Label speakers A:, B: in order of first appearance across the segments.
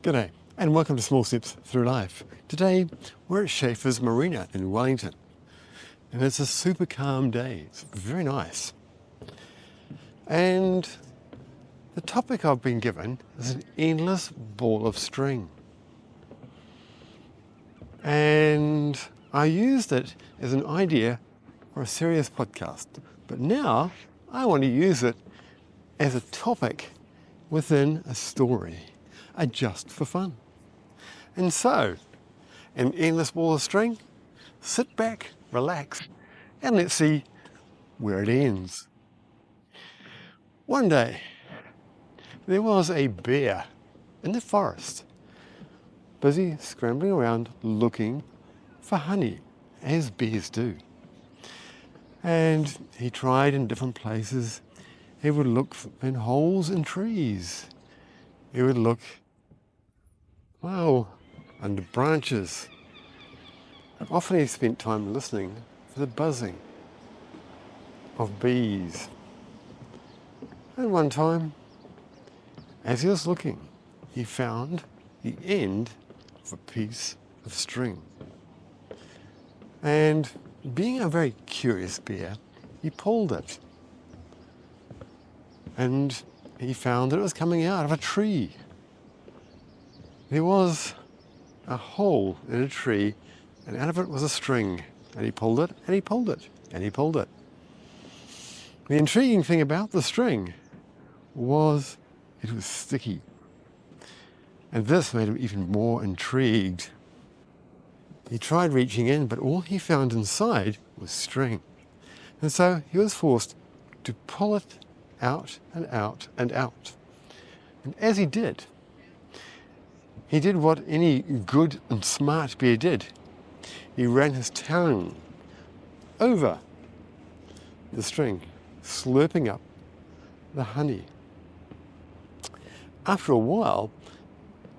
A: G'day and welcome to Small Steps Through Life. Today we're at Schaefer's Marina in Wellington and it's a super calm day. It's very nice. And the topic I've been given is an endless ball of string. And I used it as an idea for a serious podcast, but now I want to use it as a topic within a story. Just for fun. And so, an endless ball of string, sit back, relax, and let's see where it ends. One day, there was a bear in the forest, busy scrambling around looking for honey, as bears do. And he tried in different places. He would look in holes in trees. He would look under branches. Often he spent time listening for the buzzing of bees. And one time, as he was looking, he found the end of a piece of string. And being a very curious bear, he pulled it. And he found that it was coming out of a tree. There was a hole in a tree, and out of it was a string. And he pulled it, and he pulled it, and he pulled it. The intriguing thing about the string was it was sticky. And this made him even more intrigued. He tried reaching in, but all he found inside was string. And so he was forced to pull it out and out and out. And as he did what any good and smart bear did. He ran his tongue over the string, slurping up the honey. After a while,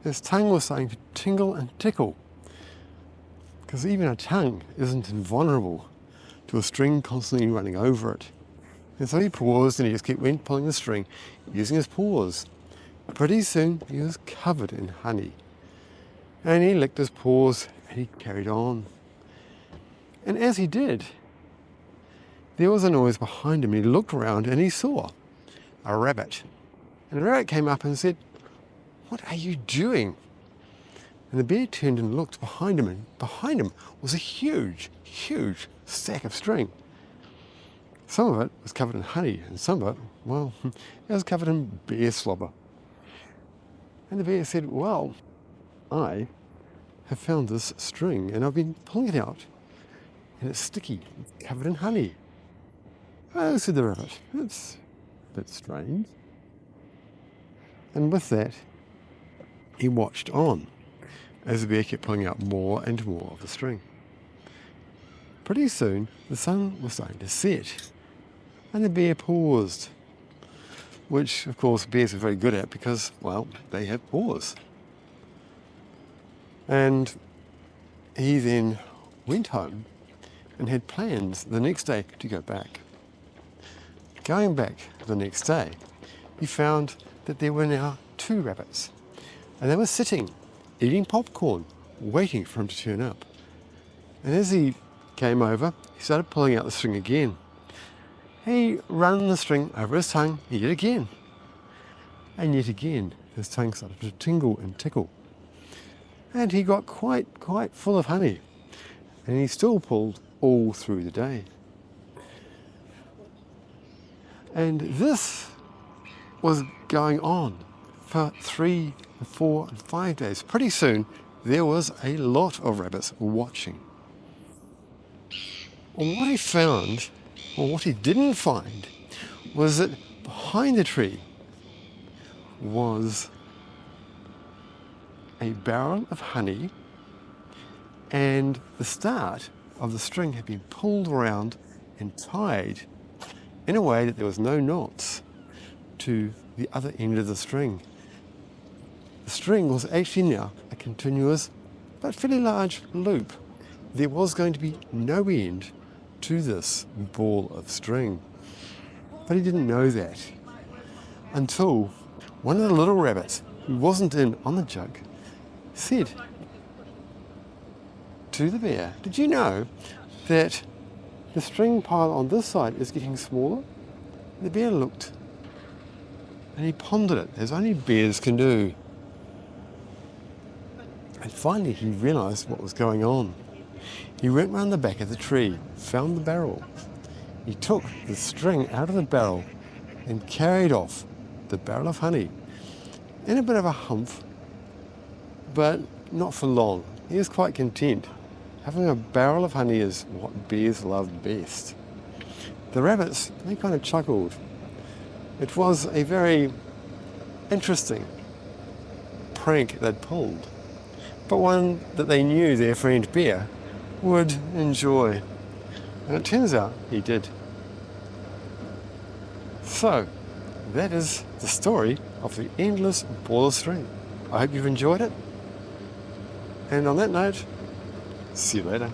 A: his tongue was starting to tingle and tickle, because even a tongue isn't invulnerable to a string constantly running over it. And so he paused and he just went pulling the string using his paws. Pretty soon he was covered in honey. And he licked his paws and he carried on. And as he did, there was a noise behind him. He looked around and he saw a rabbit. And the rabbit came up and said, "What are you doing?" And the bear turned and looked behind him, and behind him was a huge, huge sack of string. Some of it was covered in honey, and some of it, it was covered in bear slobber. And the bear said, "Well, I have found this string, and I've been pulling it out, and it's sticky, it's covered in honey." "Oh," said the rabbit, "it's a bit strange." And with that, he watched on as the bear kept pulling out more and more of the string. Pretty soon, the sun was starting to set, and the bear paused, which, of course, bears are very good at because, they have paws. And he then went home and had plans the next day to go back. Going back the next day, he found that there were now 2 rabbits, and they were sitting, eating popcorn, waiting for him to turn up. And as he came over, he started pulling out the string again. He ran the string over his tongue yet again. And yet again, his tongue started to tingle and tickle. And he got quite full of honey. And he still pulled all through the day. And this was going on for 3, 4, and 5 days. Pretty soon, there was a lot of rabbits watching. Well, what he found, or what he didn't find, was that behind the tree was a barrel of honey, and the start of the string had been pulled around and tied in a way that there was no knots to the other end of the string. The string was actually now a continuous but fairly large loop. There was going to be no end to this ball of string. But he didn't know that until one of the little rabbits, who wasn't in on the joke, said to the bear, "Did you know that the string pile on this side is getting smaller?" The bear looked and he pondered it, as only bears can do. And finally he realised what was going on. He went round the back of the tree, found the barrel. He took the string out of the barrel and carried off the barrel of honey in a bit of a humph, but not for long. He was quite content. Having a barrel of honey is what bears love best. The rabbits, they kind of chuckled. It was a very interesting prank they'd pulled, but one that they knew their friend Bear would enjoy. And it turns out he did. So, that is the story of the endless ball of string. I hope you've enjoyed it. And on that note, see you later.